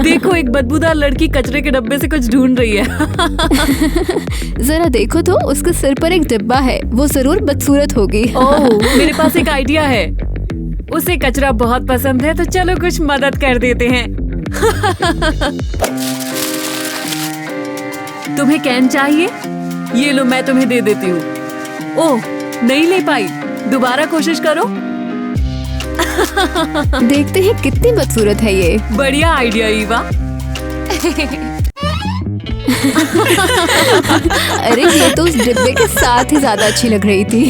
देखो, एक बदबूदार लड़की कचरे के डब्बे से कुछ ढूंढ रही है। जरा देखो तो, उसके सिर पर एक डिब्बा है, वो जरूर बदसूरत होगी। ओह, मेरे पास एक आइडिया है। उसे कचरा बहुत पसंद है, तो चलो कुछ मदद कर देते हैं। तुम्हें कैन चाहिए? ये लो, मैं तुम्हें दे देती हूँ। ओह, नहीं ले पाई, दोबारा कोशिश करो। देखते हैं कितनी बदसूरत है ये। बढ़िया आइडिया ईवा। अरे ये तो उस डिब्बे के साथ ही ज्यादा अच्छी लग रही थी।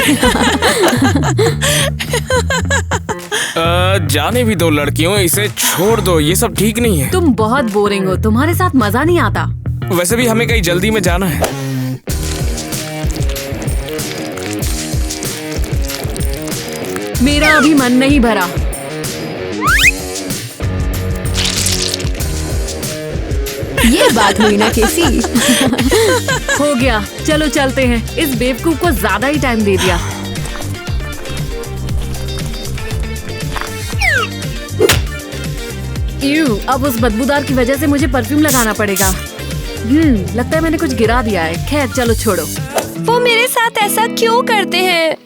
जाने भी दो लड़कियों, इसे छोड़ दो, ये सब ठीक नहीं है। तुम बहुत बोरिंग हो, तुम्हारे साथ मजा नहीं आता। वैसे भी हमें कहीं जल्दी में जाना है। मेरा अभी मन नहीं भरा। ये बात हुई ना केसी। हो गया, चलो चलते हैं। इस बेवकूफ को ज्यादा ही टाइम दे दिया। अब उस बदबूदार की वजह से मुझे परफ्यूम लगाना पड़ेगा। लगता है मैंने कुछ गिरा दिया है। खैर चलो छोड़ो। वो मेरे साथ ऐसा क्यों करते हैं?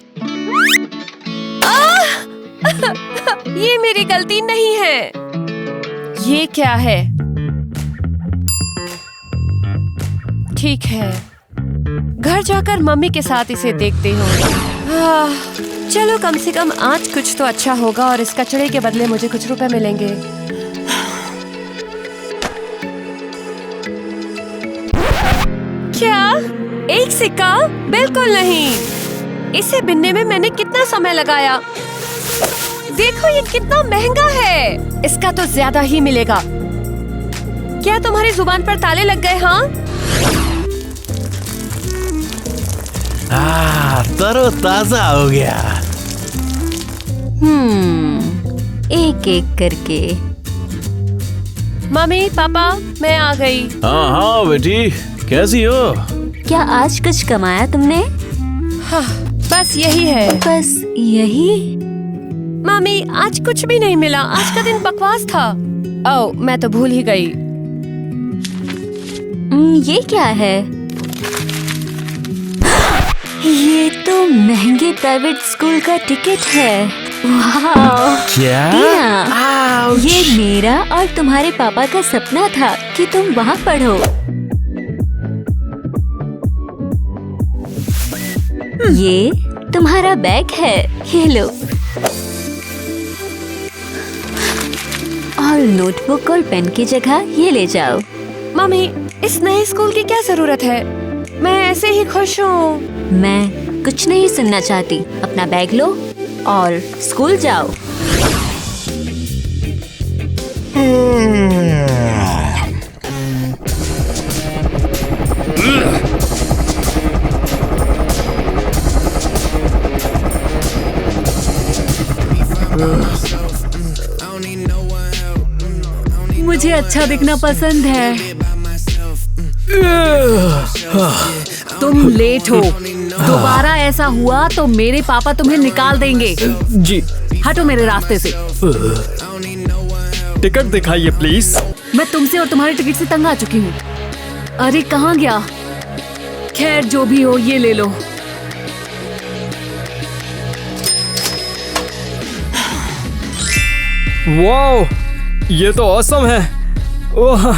ये मेरी गलती नहीं है। ये क्या है? ठीक है, घर जाकर मम्मी के साथ इसे देखती हूँ। चलो, कम से कम आज कुछ तो अच्छा होगा और इस कचड़े के बदले मुझे कुछ रुपए मिलेंगे। क्या? एक सिक्का? बिल्कुल नहीं। इसे बिनने में मैंने कितना समय लगाया। देखो ये कितना महंगा है। इसका तो ज्यादा ही मिलेगा। क्या तुम्हारी जुबान पर ताले लग गए? हाँ, तरोताजा हो गया। एक एक करके। मम्मी पापा, मैं आ गई। हाँ हाँ बेटी, कैसी हो? क्या आज कुछ कमाया तुमने? हाँ, बस यही है। बस यही? मम्मी, आज कुछ भी नहीं मिला। आज का दिन बकवास था। ओह, मैं तो भूल ही गई। ये क्या है? ये तो महंगे प्राइवेट स्कूल का टिकट है। वाह! क्या? ये मेरा और तुम्हारे पापा का सपना था कि तुम वहाँ पढ़ो। ये तुम्हारा बैग है, ये लो। और नोटबुक और पेन की जगह ये ले जाओ। मम्मी, इस नए स्कूल की क्या जरूरत है? मैं ऐसे ही खुश हूँ। मैं कुछ नहीं सुनना चाहती। अपना बैग लो और स्कूल जाओ। मुझे अच्छा दिखना पसंद है। तुम लेट हो। दोबारा ऐसा हुआ तो मेरे पापा तुम्हें निकाल देंगे। जी। हटो मेरे रास्ते से। टिकट दिखाइए प्लीज। मैं तुमसे और तुम्हारी टिकट से तंग आ चुकी हूँ। अरे कहाँ गया? खैर जो भी हो, ये ले लो। वाओ, ये तो ऑसम है। ओह,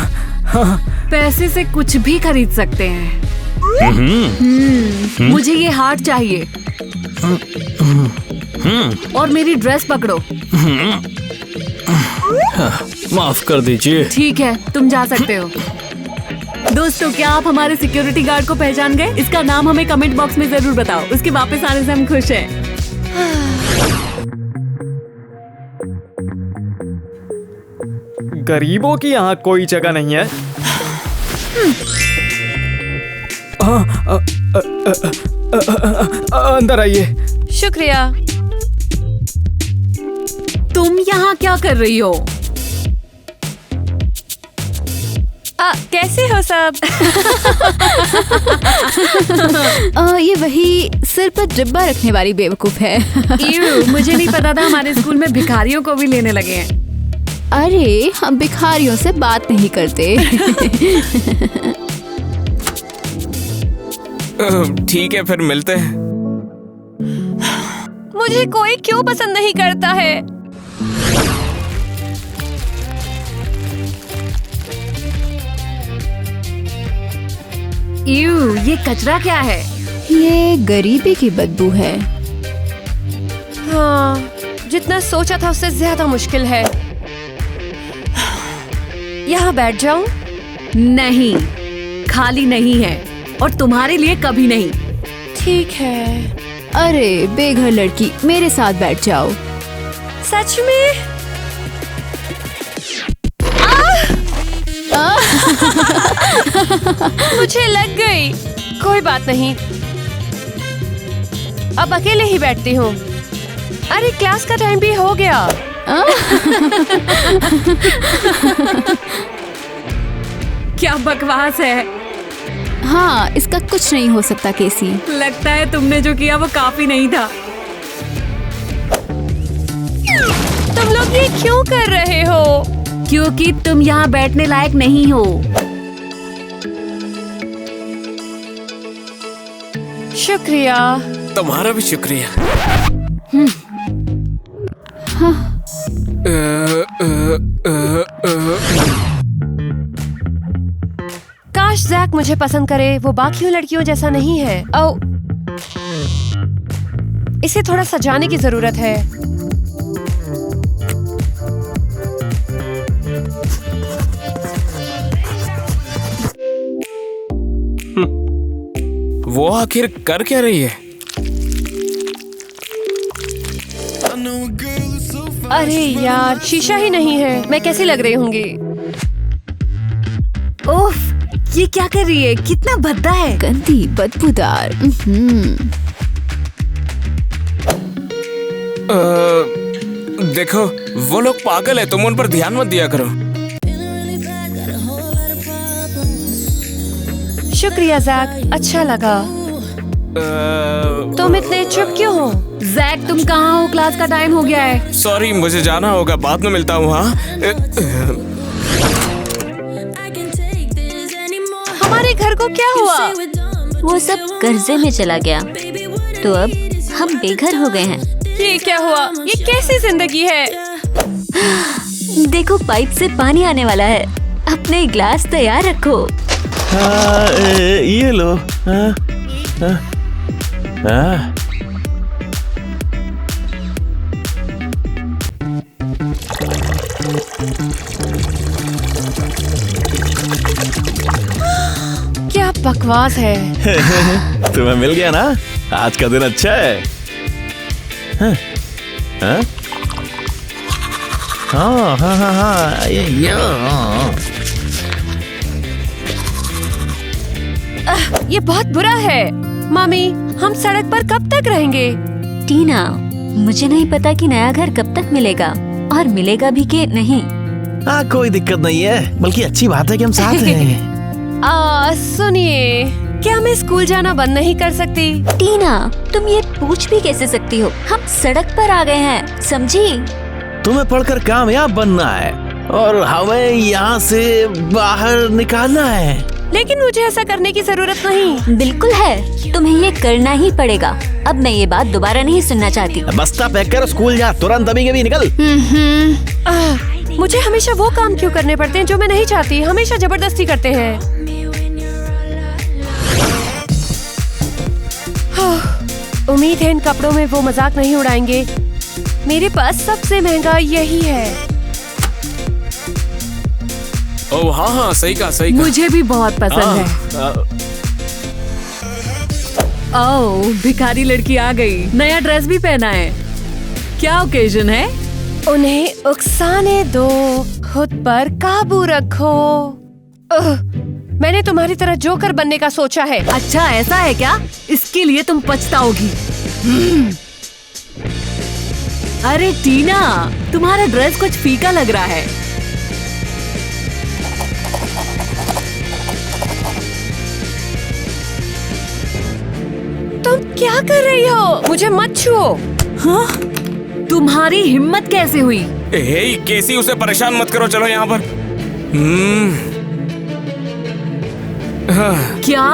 पैसे से कुछ भी खरीद सकते हैं। मुझे ये हार्ट चाहिए। और मेरी ड्रेस पकड़ो। माफ कर दीजिए। ठीक है, तुम जा सकते हो। दोस्तों, क्या आप हमारे सिक्योरिटी गार्ड को पहचान गए? इसका नाम हमें कमेंट बॉक्स में जरूर बताओ। उसके वापस आने से हम खुश हैं। गरीबों की यहाँ कोई जगह नहीं है। अंदर आइए। शुक्रिया। तुम यहाँ क्या कर रही हो? कैसे हो सब? ये वही सिर पर डिब्बा रखने वाली बेवकूफ है। मुझे नहीं पता था हमारे स्कूल में भिखारियों को भी लेने लगे हैं। अरे हम भिखारियों से बात नहीं करते। ठीक है, फिर मिलते हैं। मुझे कोई क्यों पसंद नहीं करता है? ये कचरा क्या है? ये गरीबी की बदबू है। हाँ, जितना सोचा था उससे ज्यादा मुश्किल है। यहाँ बैठ जाऊं? नहीं, खाली नहीं है और तुम्हारे लिए कभी नहीं। ठीक है। अरे बेघर लड़की, मेरे साथ बैठ जाओ। सच में? मुझे लग गई। कोई बात नहीं, अब अकेले ही बैठती हूँ। अरे क्लास का टाइम भी हो गया। क्या बकवास है। हाँ, इसका कुछ नहीं हो सकता केसी। लगता है तुमने जो किया वो काफी नहीं था। तुम लोग ये क्यों कर रहे हो? क्योंकि तुम यहाँ बैठने लायक नहीं हो। शुक्रिया। तुम्हारा भी शुक्रिया। काश जैक मुझे पसंद करे, वो बाकी लड़कियों जैसा नहीं है। ओ, इसे थोड़ा सजाने की जरूरत है। वो आखिर कर क्या रही है? अरे यार, शीशा ही नहीं है। मैं कैसी लग रही होंगी? ओफ, ये क्या कर रही है? कितना भद्दा है। गंदी बदबूदार। देखो, वो लोग पागल है, तुम उन पर ध्यान मत दिया करो। शुक्रिया जैक, अच्छा लगा। तुम इतने चुप क्यों हो? जैक, तुम कहाँ हो? क्लास का टाइम हो गया है। सॉरी, मुझे जाना होगा, बाद में मिलता हूँ। हाँ, हमारे घर को क्या हुआ? वो सब कर्जे में चला गया, तो अब हम बेघर हो गए हैं। ये क्या हुआ? ये कैसी जिंदगी है? देखो, पाइप से पानी आने वाला है। अपने गिलास तैयार रखो। ये लो। क्या बकवास है। तुम्हें मिल गया ना? आज का दिन अच्छा है। हाँ हाँ हाँ हाँ हाँ, ये बहुत बुरा है। मामी, हम सड़क पर कब तक रहेंगे? टीना, मुझे नहीं पता कि नया घर कब तक मिलेगा और मिलेगा भी कि नहीं। हाँ, कोई दिक्कत नहीं है, बल्कि अच्छी बात है कि हम साथ हैं। सुनिए, क्या मैं स्कूल जाना बंद नहीं कर सकती? टीना, तुम ये पूछ भी कैसे सकती हो? हम सड़क पर आ गए हैं, समझी? तुम्हें पढ़कर कामयाब बनना है और हमें यहाँ से बाहर निकालना है। लेकिन मुझे ऐसा करने की जरूरत नहीं। बिल्कुल है, तुम्हें ये करना ही पड़ेगा। अब मैं ये बात दोबारा नहीं सुनना चाहती। बस्ता पैक कर, स्कूल जा, तुरंत अभी के भी निकल। मुझे हमेशा वो काम क्यों करने पड़ते हैं जो मैं नहीं चाहती? हमेशा जबरदस्ती करते हैं। उम्मीद है इन कपड़ों में वो मजाक नहीं उड़ाएंगे। मेरे पास सबसे महंगा यही है। ओह हाँ हाँ, सही कहा, सही कहा। मुझे भी बहुत पसंद है। ओह, भिखारी लड़की आ गई। नया ड्रेस भी पहना है। क्या ओकेजन है? उन्हें उकसाने दो, खुद पर काबू रखो। मैंने तुम्हारी तरह जोकर बनने का सोचा है। अच्छा, ऐसा है क्या? इसके लिए तुम पछताओगी। अरे टीना, तुम्हारा ड्रेस कुछ फीका लग रहा है। क्या कर रही हो? मुझे मत छुओ। हाँ? तुम्हारी हिम्मत कैसे हुई? हे केसी, उसे परेशान मत करो, चलो यहाँ पर। क्या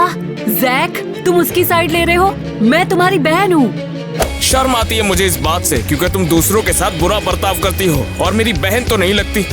जैक, तुम उसकी साइड ले रहे हो? मैं तुम्हारी बहन हूँ। शर्म आती है मुझे इस बात से, क्योंकि तुम दूसरों के साथ बुरा बर्ताव करती हो और मेरी बहन तो नहीं लगती।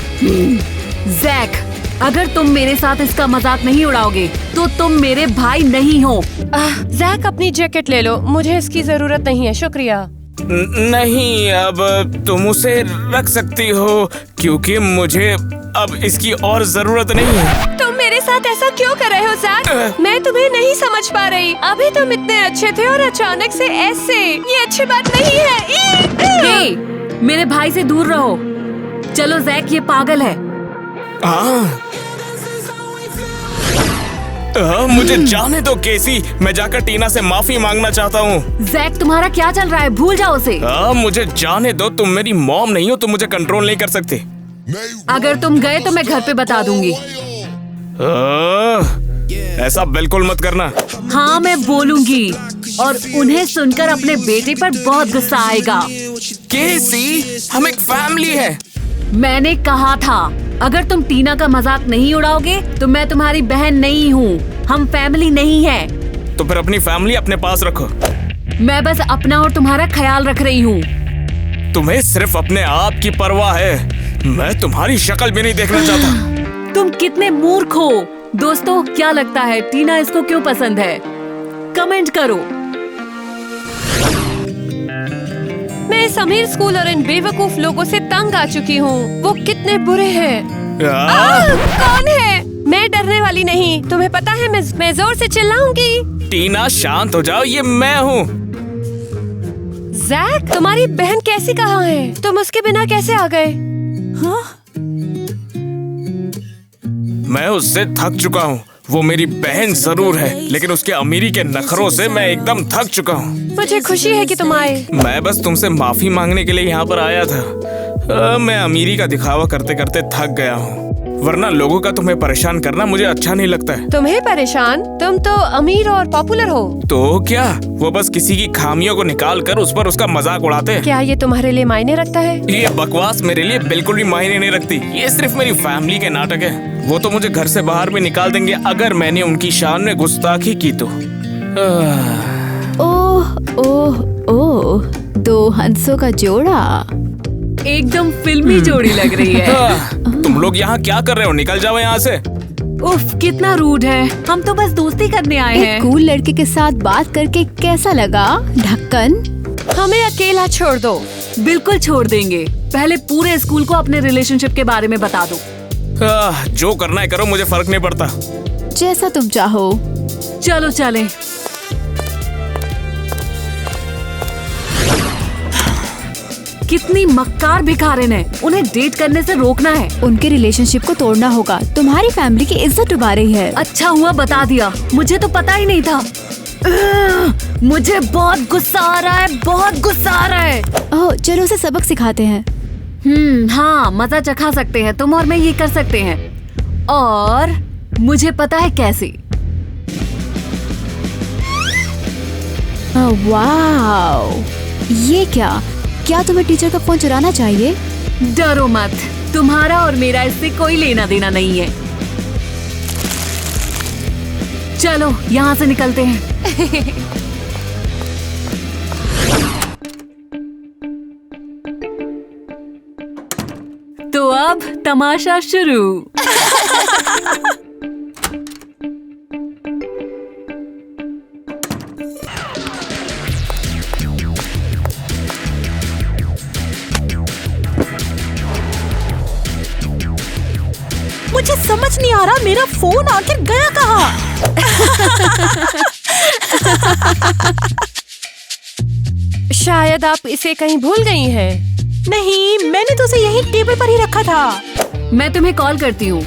जैक, अगर तुम मेरे साथ इसका मजाक नहीं उड़ाओगे तो तुम मेरे भाई नहीं हो। जैक, अपनी जैकेट ले लो, मुझे इसकी जरूरत नहीं है, शुक्रिया। नहीं, अब तुम उसे रख सकती हो, क्योंकि मुझे अब इसकी और जरूरत नहीं है। तुम मेरे साथ ऐसा क्यों कर रहे हो जैक? मैं तुम्हें नहीं समझ पा रही। अभी तुम इतने अच्छे थे और अचानक से ऐसे, ये अच्छी बात नहीं है। हे, मेरे भाई से दूर रहो। चलो जैक, ये पागल है। मुझे जाने दो केसी, मैं जाकर टीना से माफी मांगना चाहता हूँ। जैक, तुम्हारा क्या चल रहा है? भूल जाओ उसे। मुझे जाने दो, तुम मेरी मॉम नहीं हो, तुम मुझे कंट्रोल नहीं कर सकते। अगर तुम गए तो मैं घर पे बता दूंगी। ऐसा बिल्कुल मत करना। हाँ, मैं बोलूंगी और उन्हें सुनकर अपने बेटे पर बहुत गुस्सा आएगा। केसी, हम एक फैमिली है। मैंने कहा था, अगर तुम टीना का मजाक नहीं उड़ाओगे तो मैं तुम्हारी बहन नहीं हूँ। हम फैमिली नहीं है। तो फिर अपनी फैमिली अपने पास रखो। मैं बस अपना और तुम्हारा ख्याल रख रही हूँ। तुम्हें सिर्फ अपने आप की परवाह है, मैं तुम्हारी शक्ल भी नहीं देखना चाहता। तुम कितने मूर्ख हो। दोस्तों, क्या लगता है टीना इसको क्यों पसंद है? कमेंट करो। मैं इस अमीर स्कूल और इन बेवकूफ लोगों से तंग आ चुकी हूँ। वो कितने बुरे हैं। कौन है? मैं डरने वाली नहीं। तुम्हें पता है मैं जोर से चिल्लाऊंगी। टीना, शांत हो जाओ, ये मैं हूँ। जैक, तुम्हारी बहन कैसी कहाँ है? तुम उसके बिना कैसे आ गए? हाँ? मैं उससे थक चुका हूँ। वो मेरी बहन जरूर है, लेकिन उसके अमीरी के नखरों से मैं एकदम थक चुका हूँ। मुझे खुशी है कि तुम आए। मैं बस तुमसे माफी मांगने के लिए यहाँ पर आया था। मैं अमीरी का दिखावा करते करते थक गया हूँ, वरना लोगों का तुम्हें परेशान करना मुझे अच्छा नहीं लगता है। तुम्हें परेशान? तुम तो अमीर और पॉपुलर हो। तो क्या वो बस किसी की खामियों को निकाल कर उस पर उसका मजाक उड़ाते हैं? क्या ये तुम्हारे लिए मायने रखता है? ये बकवास मेरे लिए बिल्कुल भी मायने नहीं रखती। ये सिर्फ मेरी फैमिली के नाटक है। वो तो मुझे घर से बाहर भी निकाल देंगे अगर मैंने उनकी शान में गुस्ताखी की तो। ओह ओह ओह, दो हंसों का जोड़ा। एकदम फिल्मी जोड़ी लग रही है। तुम लोग यहाँ क्या कर रहे हो? निकल जाओ यहाँ से। उफ, कितना रूड है। हम तो बस दोस्ती करने आए हैं। एक कूल लड़के के साथ बात करके कैसा लगा? ढक्कन, हमें अकेला छोड़ दो। बिल्कुल छोड़ देंगे। पहले पूरे स्कूल को अपने रिलेशनशिप के बारे में बता दो। जो करना है करो, मुझे फर्क नहीं पड़ता। जैसा तुम चाहो। चलो चले। कितनी मक्कार भिखारिन है। उन्हें डेट करने से रोकना है। उनके रिलेशनशिप को तोड़ना होगा। तुम्हारी फैमिली की इज्जत डुबा रही है। अच्छा हुआ बता दिया, मुझे तो पता ही नहीं था। मुझे बहुत गुस्सा आ रहा है, बहुत गुस्सा आ रहा है। ओह, चलो उसे सबक सिखाते हैं। हाँ, मजा चखा सकते हैं तुम और मैं, ये कर सकते हैं। और मुझे पता है कैसे। वाओ, ये क्या तुम्हें टीचर का फोन चुराना चाहिए? डरो मत, तुम्हारा और मेरा इससे कोई लेना देना नहीं है। चलो यहाँ से निकलते हैं। तो अब तमाशा शुरू। मुझे समझ नहीं आ रहा मेरा फोन आखिर गया कहाँ? शायद आप इसे कहीं भूल गई हैं। नहीं, मैंने तो उसे यहीं टेबल पर ही रखा था। मैं तुम्हें कॉल करती हूँ।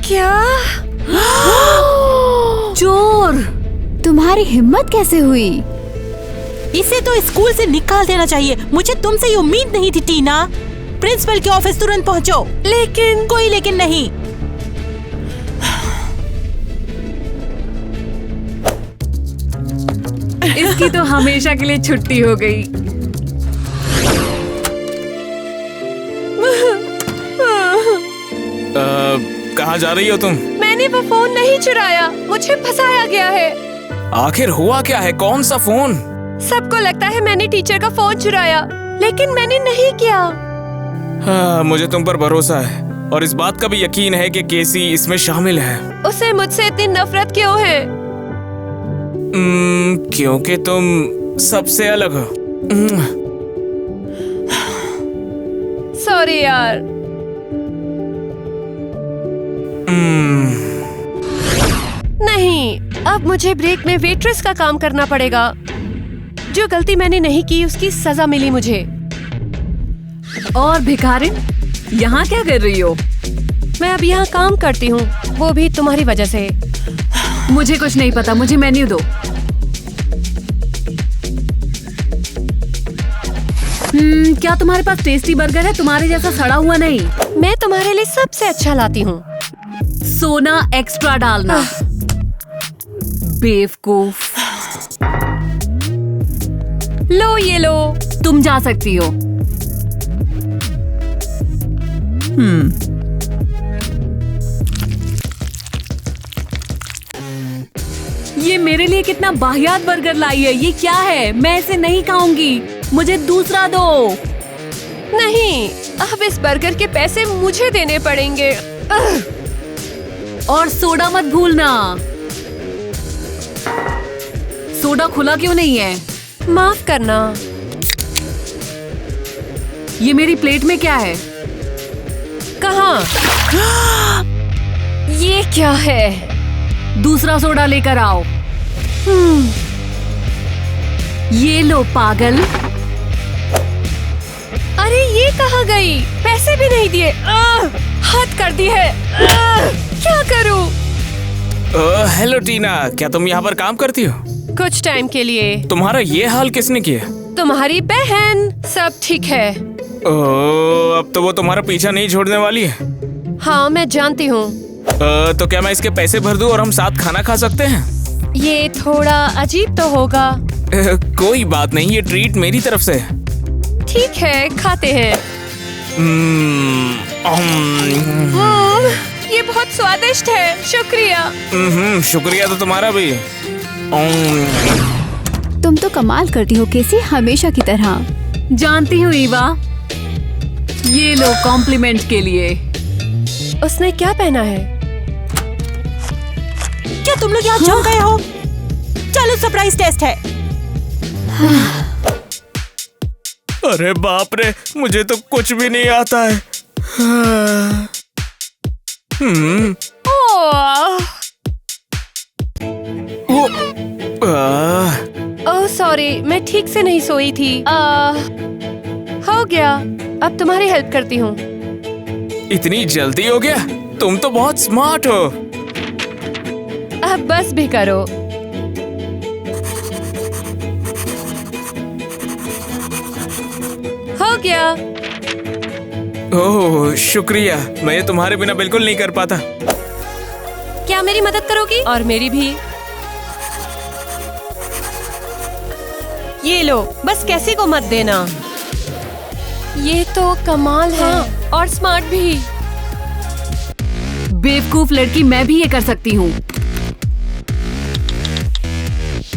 क्या? चोर! तुम्हारी हिम्मत कैसे हुई? इसे तो स्कूल से निकाल देना चाहिए। मुझे तुमसे ये उम्मीद नहीं थी टीना। प्रिंसिपल के ऑफिस तुरंत पहुंचो। लेकिन कोई लेकिन नहीं। इसकी तो हमेशा के लिए छुट्टी हो गई। कहाँ जा रही हो तुम? मैंने वो फोन नहीं चुराया, मुझे फंसाया गया है। आखिर हुआ क्या है? कौन सा फोन? सबको लगता है मैंने टीचर का फोन चुराया, लेकिन मैंने नहीं किया। हाँ, मुझे तुम पर भरोसा है और इस बात का भी यकीन है कि केसी इसमें शामिल है। उसे मुझसे इतनी नफरत क्यों है? क्योंकि तुम सबसे अलग हो। सॉरी यार। नहीं, अब मुझे ब्रेक में वेट्रेस का काम करना पड़ेगा। जो गलती मैंने नहीं की उसकी सजा मिली मुझे। और भिखारिन, यहाँ क्या कर रही हो? मैं अब यहाँ काम करती हूँ, वो भी तुम्हारी वजह से। मुझे कुछ नहीं पता, मुझे मेन्यू दो। क्या तुम्हारे पास टेस्टी बर्गर है? तुम्हारे जैसा सड़ा हुआ नहीं। मैं तुम्हारे लिए सबसे अच्छा लाती हूँ। सोना एक्स्ट्रा डालना। बेवकूफ। लो ये लो। तुम जा सकती हो। ये मेरे लिए कितना वाहियात बर्गर लाई है। ये क्या है? मैं इसे नहीं खाऊंगी, मुझे दूसरा दो। नहीं, अब इस बर्गर के पैसे मुझे देने पड़ेंगे। और सोडा मत भूलना। सोडा खुला क्यों नहीं है? माफ करना। ये मेरी प्लेट में क्या है? कहाँ? ये क्या है? दूसरा सोडा लेकर आओ। ये लो पागल। अरे ये कहाँ गई? पैसे भी नहीं दिए। हद कर दी है। क्या करूं? हेलो टीना, क्या तुम यहाँ पर काम करती हो? कुछ टाइम के लिए। तुम्हारा ये हाल किसने किया? तुम्हारी बहन। सब ठीक है। अब तो वो तुम्हारा पीछा नहीं छोड़ने वाली है। हाँ, मैं जानती हूँ। तो क्या मैं इसके पैसे भर दूं और हम साथ खाना खा सकते हैं? ये थोड़ा अजीब तो होगा। कोई बात नहीं, ये ट्रीट मेरी तरफ से है। ठीक है, खाते हैं। ये बहुत स्वादिष्ट है, शुक्रिया। शुक्रिया तो तुम्हारा भी। तुम तो कमाल करती हो केसी, हमेशा की तरह। जानती हूँ ईवा, ये लो कॉम्प्लीमेंट के लिए। उसने क्या पहना है? क्या तुम लोग यहाँ जम गए हो? चलो सरप्राइज टेस्ट है। अरे बाप रे, मुझे तो कुछ भी नहीं आता है। ओह सॉरी, मैं ठीक से नहीं सोई थी। हो गया, अब तुम्हारी हेल्प करती हूँ। इतनी जल्दी हो गया? तुम तो बहुत स्मार्ट हो। अब बस भी करो। हो गया। ओह शुक्रिया, मैं ये तुम्हारे बिना बिल्कुल नहीं कर पाता। क्या मेरी मदद करोगी? और मेरी भी। ये लो, बस कैसी को मत देना। ये तो कमाल है। और स्मार्ट भी। बेवकूफ लड़की, मैं भी ये कर सकती हूँ।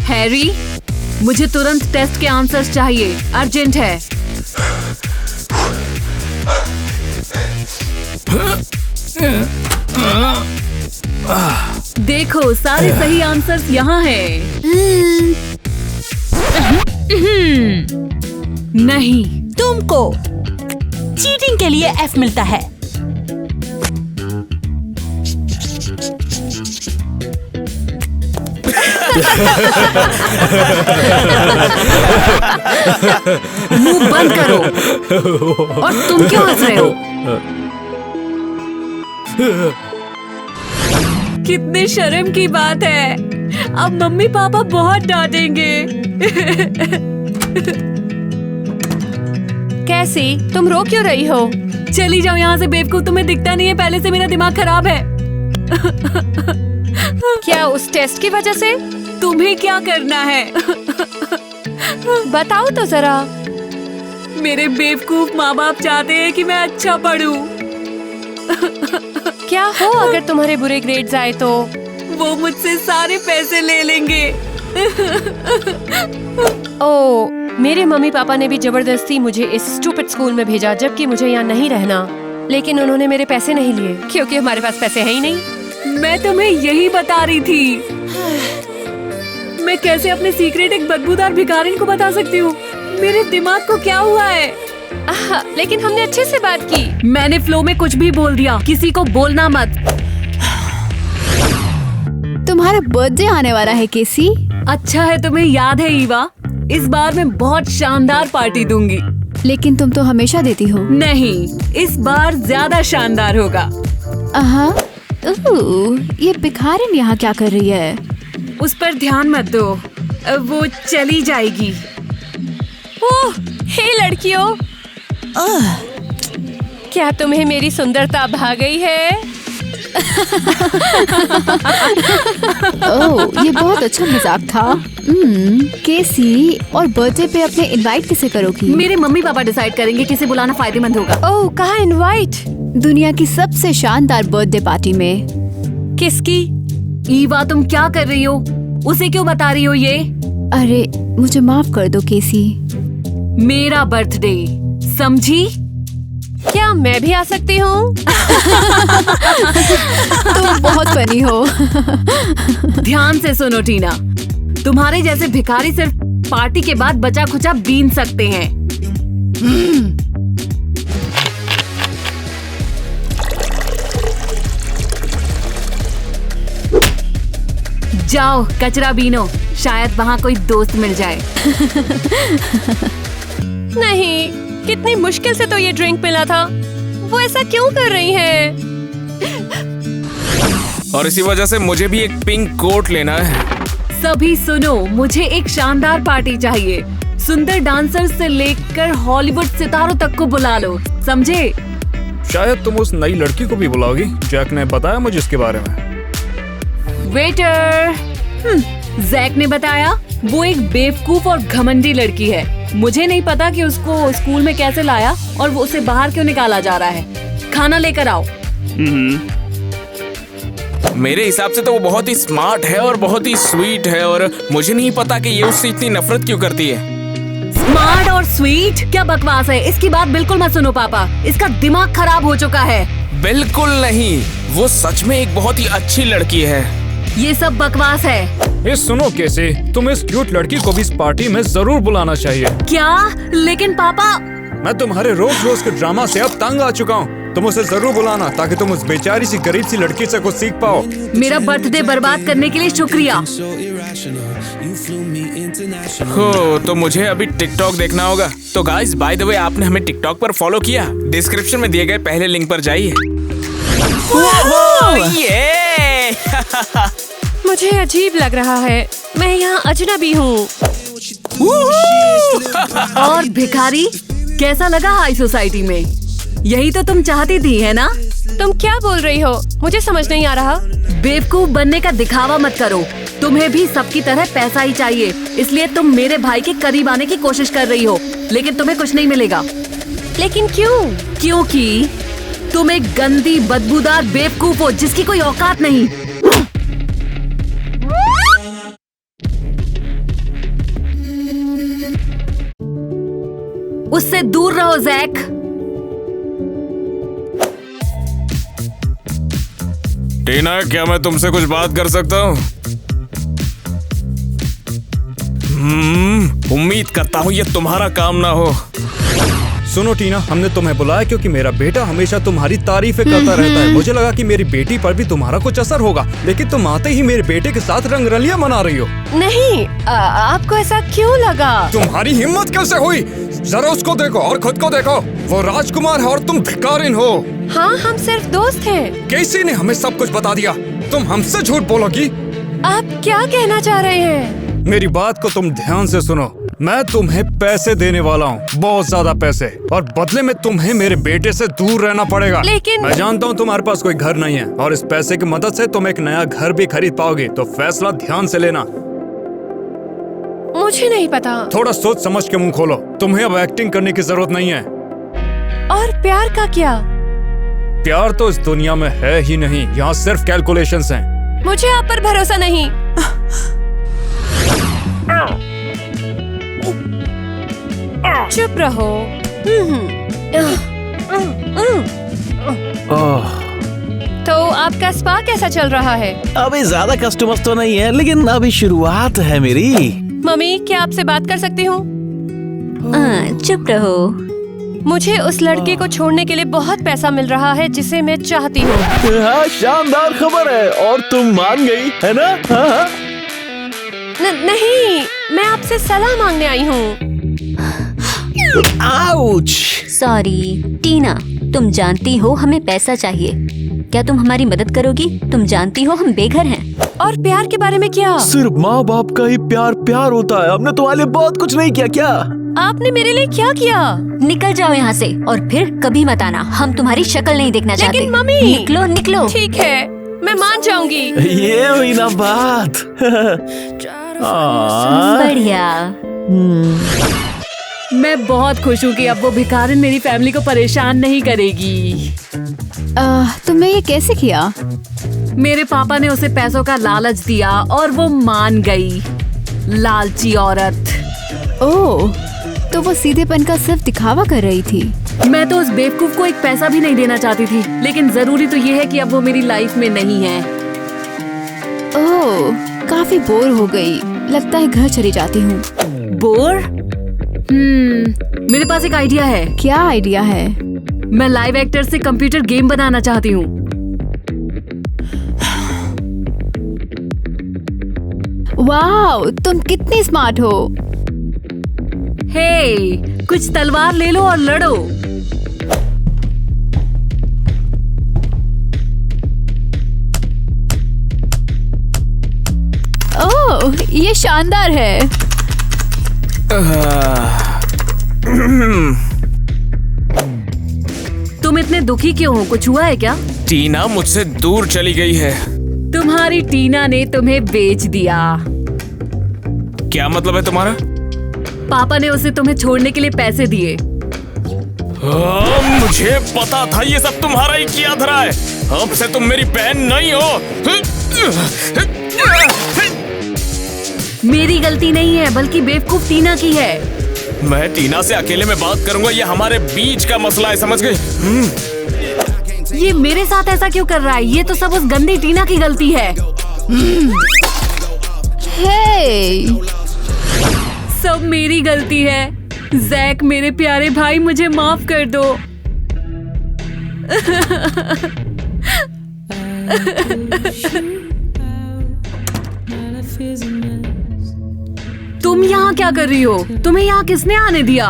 हैरी, मुझे तुरंत टेस्ट के आंसर्स चाहिए, अर्जेंट है। देखो, सारे सही आंसर्स यहाँ हैं। नहीं, तुमको चीटिंग के लिए F मिलता है। मुंह बंद करो। और तुम क्यों हंस रहे हो? कितने शर्म की बात है। अब मम्मी पापा बहुत डांटेंगे। कैसी, तुम रो क्यों रही हो? चली जाओ यहाँ से बेवकूफ, तुम्हें दिखता नहीं है पहले से मेरा दिमाग खराब है। क्या उस टेस्ट की वजह से? तुम्हें क्या करना है? बताओ तो जरा। मेरे बेवकूफ माँ बाप चाहते हैं कि मैं अच्छा पढूं। क्या हो अगर तुम्हारे बुरे ग्रेड्स आए तो? वो मुझसे सारे पैसे ले लेंगे। ओ, मेरे मम्मी पापा ने भी जबरदस्ती मुझे इस स्टूपिड स्कूल में भेजा, जबकि मुझे यहाँ नहीं रहना। लेकिन उन्होंने मेरे पैसे नहीं लिए क्योंकि हमारे पास पैसे हैं ही नहीं। मैं तुम्हें यही बता रही थी। मैं कैसे अपने सीक्रेट एक बदबूदार भिखारिन को बता सकती हूँ? मेरे दिमाग को क्या हुआ है? लेकिन हमने अच्छे से बात की। मैंने फ्लो में कुछ भी बोल दिया, किसी को बोलना मत। तुम्हारा बर्थडे आने वाला है केसी। अच्छा है तुम्हें याद है ईवा, इस बार मैं बहुत शानदार पार्टी दूंगी। लेकिन तुम तो हमेशा देती हो। नहीं, इस बार ज्यादा शानदार होगा। ये भिखारिन यहाँ क्या कर रही है? उस पर ध्यान मत दो, वो चली जाएगी। ओह, हे लड़कियों, क्या तुम्हें मेरी सुंदरता भा गई है? ओह, ये बहुत अच्छा मजाक था। केसी, और बर्थडे पे अपने इनवाइट किसे करोगी? मेरे मम्मी पापा डिसाइड करेंगे किसे बुलाना फायदेमंद होगा। ओह, कहाँ इनवाइट? दुनिया की सबसे शानदार बर्थडे पार्टी में। किसकी? ईवा, तुम क्या कर रही हो? उसे क्यों बता रही हो ये? अरे मुझे माफ कर दो केसी। मेरा बर्थडे, समझी? क्या मैं भी आ सकती हूँ? तुम बहुत फनी हो। ध्यान से सुनो टीना, तुम्हारे जैसे भिखारी सिर्फ पार्टी के बाद बचा खुचा बीन सकते हैं। जाओ कचरा बीनो, शायद वहाँ कोई दोस्त मिल जाए। नहीं, कितनी मुश्किल से तो ये ड्रिंक मिला था। वो ऐसा क्यों कर रही है? और इसी वजह से मुझे भी एक पिंक कोट लेना है। सभी सुनो, मुझे एक शानदार पार्टी चाहिए। सुंदर डांसर से लेकर हॉलीवुड सितारों तक को बुला लो, समझे? शायद तुम उस नई लड़की को भी बुलाओगी। जैक ने बताया मुझे इसके बारे में। वेटर, जैक ने बताया। वो एक बेवकूफ और घमंडी लड़की है। मुझे नहीं पता कि उसको स्कूल में कैसे लाया और वो उसे बाहर क्यों निकाला जा रहा है। खाना लेकर आओ। मेरे हिसाब से तो वो बहुत ही स्मार्ट है और बहुत ही स्वीट है, और मुझे नहीं पता कि ये उससे इतनी नफरत क्यों करती है। स्मार्ट और स्वीट क्या बकवास है? इसकी बात बिल्कुल मत सुनो पापा, इसका दिमाग खराब हो चुका है। बिल्कुल नहीं, वो सच में एक बहुत ही अच्छी लड़की है। ये सब बकवास है। ये सुनो कैसे, तुम इस क्यूट लड़की को भी इस पार्टी में जरूर बुलाना चाहिए। क्या? लेकिन पापा, मैं तुम्हारे रोज रोज के ड्रामा से अब तंग आ चुका हूँ। तुम उसे जरूर बुलाना ताकि तुम उस बेचारी सी गरीब सी लड़की से कुछ सीख पाओ। मेरा बर्थडे बर्बाद करने के लिए शुक्रिया। हो, तो मुझे अभी टिकटॉक देखना होगा। तो गाइस, बाय द वे, आपने हमें टिकटॉक पर फॉलो किया? डिस्क्रिप्शन में दिए गए पहले लिंक पर जाइए। मुझे अजीब लग रहा है, मैं यहाँ अजनबी हूँ। और भिखारी, कैसा लगा हाई सोसाइटी में? यही तो तुम चाहती थी, है ना? तुम क्या बोल रही हो? मुझे समझ नहीं आ रहा। बेवकूफ बनने का दिखावा मत करो। तुम्हें भी सबकी तरह पैसा ही चाहिए, इसलिए तुम मेरे भाई के करीब आने की कोशिश कर रही हो, लेकिन तुम्हें कुछ नहीं मिलेगा। लेकिन क्यों? क्योंकि तुम एक गंदी बदबूदार बेवकूफ हो जिसकी कोई औकात नहीं। उससे दूर रहो जैक। टीना, क्या मैं तुमसे कुछ बात कर सकता हूँ? उम्मीद करता हूँ ये तुम्हारा काम ना हो। सुनो टीना, हमने तुम्हें बुलाया क्योंकि मेरा बेटा हमेशा तुम्हारी तारीफें करता रहता है। मुझे लगा कि मेरी बेटी पर भी तुम्हारा कुछ असर होगा, लेकिन तुम आते ही मेरे बेटे के साथ रंगरलियां मना रही हो। नहीं, आपको ऐसा क्यों लगा? तुम्हारी हिम्मत कैसे हुई? जरा उसको देखो और खुद को देखो। वो राजकुमार है और तुम भिखारिन हो। हाँ, हम सिर्फ दोस्त हैं। केसी ने हमें सब कुछ बता दिया। तुम हमसे झूठ बोलोगी? आप क्या कहना चाह रहे हैं? मेरी बात को तुम ध्यान से सुनो। मैं तुम्हें पैसे देने वाला हूँ, बहुत ज्यादा पैसे, और बदले में तुम्हें मेरे बेटे से दूर रहना पड़ेगा। लेकिन मैं जानता हूँ तुम्हारे पास कोई घर नहीं है और इस पैसे की मदद से तुम एक नया घर भी खरीद पाओगे, तो फैसला ध्यान से लेना। मुझे नहीं पता। थोड़ा सोच समझ के मुंह खोलो, तुम्हें अब एक्टिंग करने की जरूरत नहीं है। और प्यार का क्या? प्यार तो इस दुनिया में है ही नहीं, यहाँ सिर्फ कैलकुलेशंस हैं। मुझे आप पर भरोसा नहीं। चुप रहो। तो आपका स्पा कैसा चल रहा है? अभी ज्यादा कस्टमर्स तो नहीं है, लेकिन अभी शुरुआत है मेरी। मम्मी, क्या आपसे बात कर सकती हूँ? चुप रहो। मुझे उस लड़के को छोड़ने के लिए बहुत पैसा मिल रहा है जिसे मैं चाहती हूँ। हाँ, शानदार खबर है, और तुम मान गई है ना? हाँ। नहीं, मैं आपसे सलाह मांगने आई हूँ। आउच! सॉरी टीना, तुम जानती हो हमें पैसा चाहिए, क्या तुम हमारी मदद करोगी? तुम जानती हो हम बेघर हैं। और प्यार के बारे में क्या? सिर्फ माँ बाप का ही प्यार होता है। हमने तुम्हारे लिए बहुत कुछ नहीं किया क्या? आपने मेरे लिए क्या किया? निकल जाओ यहाँ से और फिर कभी मत आना, हम तुम्हारी शक्ल नहीं देखना चाहते। लेकिन मम्मी! निकलो निकलो। ठीक है, मैं मान जाऊंगी। ये हुई ना बात। बढ़िया। मैं बहुत खुश हूँ कि अब वो भिखारिन मेरी फैमिली को परेशान नहीं करेगी। तुमने ये कैसे किया? मेरे पापा ने उसे पैसों का लालच दिया और वो मान गई। लालची औरत। ओह, तो वो सीधेपन का सिर्फ दिखावा कर रही थी। मैं तो उस बेवकूफ को एक पैसा भी नहीं देना चाहती थी, लेकिन जरूरी तो ये है कि अब वो मेरी लाइफ में नहीं है। ओह, काफी बोर हो गई, लगता है घर चली जाती हूँ। बोर? मेरे पास एक आइडिया है। क्या आइडिया है? मैं लाइव एक्टर से कंप्यूटर गेम बनाना चाहती हूँ। वाह, तुम कितनी स्मार्ट हो। हे, कुछ तलवार ले लो और लड़ो। ओह, ये शानदार है। तुम इतने दुखी क्यों हो? कुछ हुआ है क्या? टीना मुझसे दूर चली गई है। तुम्हारी टीना ने तुम्हें बेच दिया। क्या मतलब है तुम्हारा? पापा ने उसे तुम्हें छोड़ने के लिए पैसे दिए। मुझे पता था ये सब तुम्हारा ही किया धरा है। अब से तुम मेरी बहन नहीं हो। मेरी गलती नहीं है, बल्कि बेवकूफ टीना की है। मैं टीना से अकेले में बात करूंगा, ये हमारे बीच का मसला है, समझ गई? ये मेरे साथ ऐसा क्यों कर रहा है? ये तो सब उस गंदी टीना की गलती है। हे, सब मेरी गलती है। जैक, मेरे प्यारे भाई, मुझे माफ कर दो। तुम यहाँ क्या कर रही हो? तुम्हें यहाँ किसने आने दिया?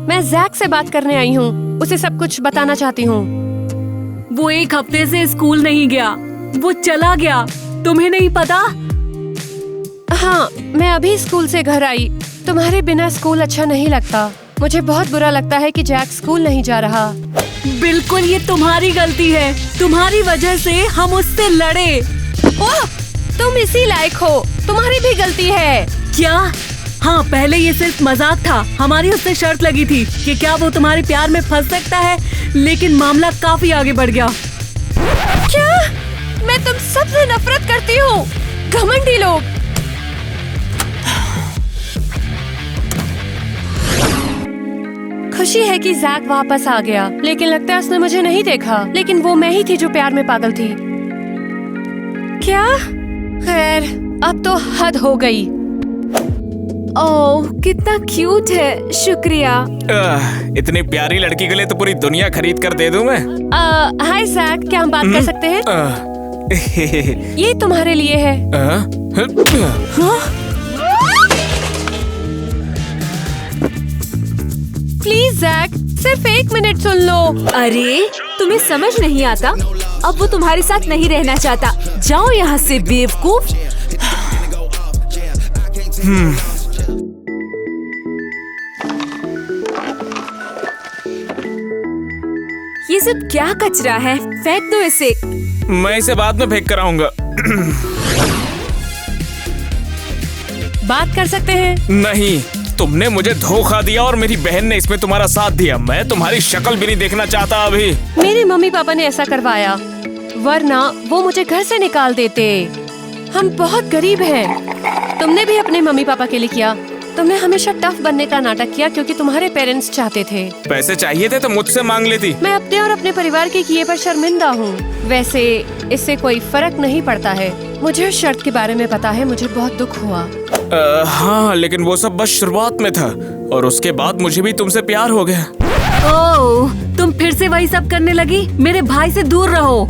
मैं जैक से बात करने आई हूँ, उसे सब कुछ बताना चाहती हूँ। वो एक हफ्ते से स्कूल नहीं गया, वो चला गया। तुम्हें नहीं पता? हाँ, मैं अभी स्कूल से घर आई। तुम्हारे बिना स्कूल अच्छा नहीं लगता। मुझे बहुत बुरा लगता है कि जैक स्कूल नहीं जा रहा। बिल्कुल, ये तुम्हारी गलती है। तुम्हारी वजह से हम उससे लड़े। ओह, तुम इसी लायक हो, तुम्हारी भी गलती है। क्या? हाँ, पहले ये सिर्फ मजाक था। हमारी उससे शर्त लगी थी कि क्या वो तुम्हारे प्यार में फंस सकता है, लेकिन मामला काफी आगे बढ़ गया। क्या? मैं तुम सबसे नफरत करती हूँ, घमंडी लोग। खुशी है कि जैक वापस आ गया, लेकिन लगता है उसने मुझे नहीं देखा। लेकिन वो मैं ही थी जो प्यार में पागल थी। क्या? खैर, अब तो हद हो गई। ओह, कितना क्यूट है। शुक्रिया। इतनी प्यारी लड़की के लिए तो पूरी दुनिया खरीद कर दे दूं मैं। हाय जैक, क्या हम बात कर सकते हैं? ये तुम्हारे लिए है। प्लीज जैक, सिर्फ 1 मिनट सुन लो। अरे, तुम्हें समझ नहीं आता? अब वो तुम्हारे साथ नहीं रहना चाहता। जाओ यहाँ से बेवकूफ। ये सब क्या कचरा है? फेंक दो इसे। मैं इसे बाद में फेंक कर आऊंगा। बात कर सकते हैं? नहीं, तुमने मुझे धोखा दिया और मेरी बहन ने इसमें तुम्हारा साथ दिया। मैं तुम्हारी शक्ल भी नहीं देखना चाहता अभी। मेरे मम्मी पापा ने ऐसा करवाया, वरना वो मुझे घर से निकाल देते। हम बहुत गरीब हैं। तुमने भी अपने मम्मी पापा के लिए किया। तुमने हमेशा टफ बनने का नाटक किया क्योंकि तुम्हारे पेरेंट्स चाहते थे। पैसे चाहिए थे तो मुझसे मांग लेती। मैं अपने और अपने परिवार के किए पर शर्मिंदा हूँ। वैसे इससे कोई फर्क नहीं पड़ता है। मुझे उस शर्त के बारे में पता है, मुझे बहुत दुख हुआ। हाँ, लेकिन वो सब बस शुरुआत में था और उसके बाद मुझे भी तुमसे प्यार हो गया। ओह, तुम फिर से वही सब करने लगी। मेरे भाई से दूर रहो।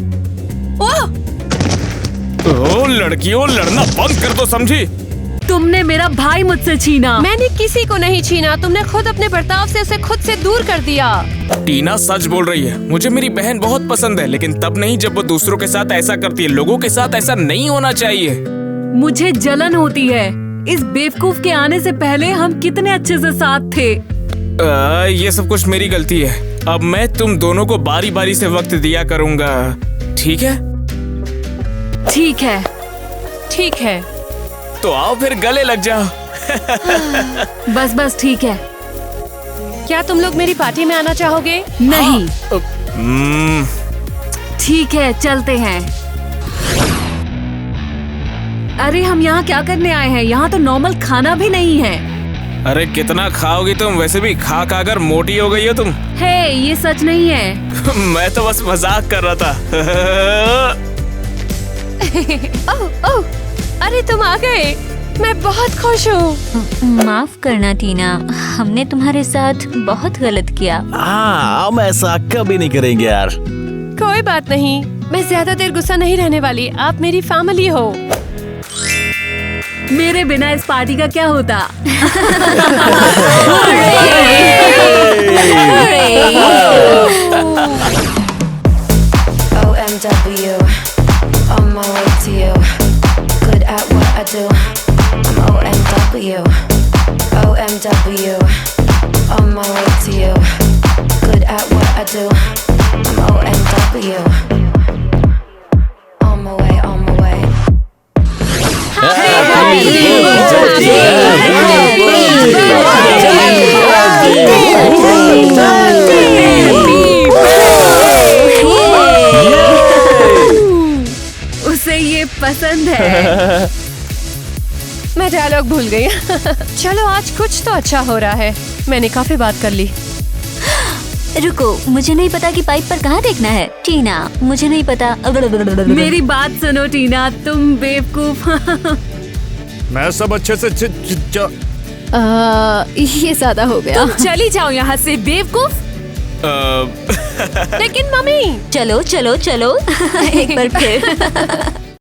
ओ लड़कियों, लड़ना बंद कर दो, समझी? तुमने मेरा भाई मुझसे छीना। मैंने किसी को नहीं छीना। तुमने खुद अपने बर्ताव से उसे खुद से दूर कर दिया। टीना सच बोल रही है। मुझे मेरी बहन बहुत पसंद है, लेकिन तब नहीं जब वो दूसरों के साथ ऐसा करती है। लोगों के साथ ऐसा नहीं होना चाहिए। मुझे जलन होती है। इस बेवकूफ के आने से पहले हम कितने अच्छे से साथ थे। ये सब कुछ मेरी गलती है। अब मैं तुम दोनों को बारी बारी से वक्त दिया करूँगा, ठीक है? ठीक है। ठीक है। तो आओ फिर गले लग जाओ। बस बस ठीक है। क्या तुम लोग मेरी पार्टी में आना चाहोगे? नहीं। हम्म, ठीक है, चलते हैं। अरे हम यहाँ क्या करने आए हैं? यहाँ तो नॉर्मल खाना भी नहीं है। अरे कितना खाओगी तुम? वैसे भी खा खा कर मोटी हो गई हो तुम। हे, ये सच नहीं है। मैं तो बस मजाक कर रहा था। ओह ओह, अरे तुम आ गए। मैं बहुत खुश हूँ। माफ करना टीना, हमने तुम्हारे साथ बहुत गलत किया। हाँ, हम ऐसा कभी नहीं करेंगे यार। कोई बात नहीं, मैं ज्यादा देर गुस्सा नहीं रहने वाली। आप मेरी फैमिली हो। मेरे बिना इस पार्टी का क्या होता? OMW, on my way to you. Good at what I do. I'm OMW, OMW, on my way to you. Good at what I do. I'm OMW, on my way, on my way. उसे ये पसंद है। मैं dialogue भूल गई। चलो, आज कुछ तो अच्छा हो रहा है। मैंने काफी बात कर ली। रुको, मुझे नहीं पता कि पाइप पर कहाँ देखना है। टीना, मुझे नहीं पता। मेरी बात सुनो टीना, तुम बेवकूफ। मैं सब अच्छे से ये ज्यादा हो गया। तुम चली जाओ यहाँ से, बेवकूफ। लेकिन मम्मी। चलो चलो चलो एक बार फिर।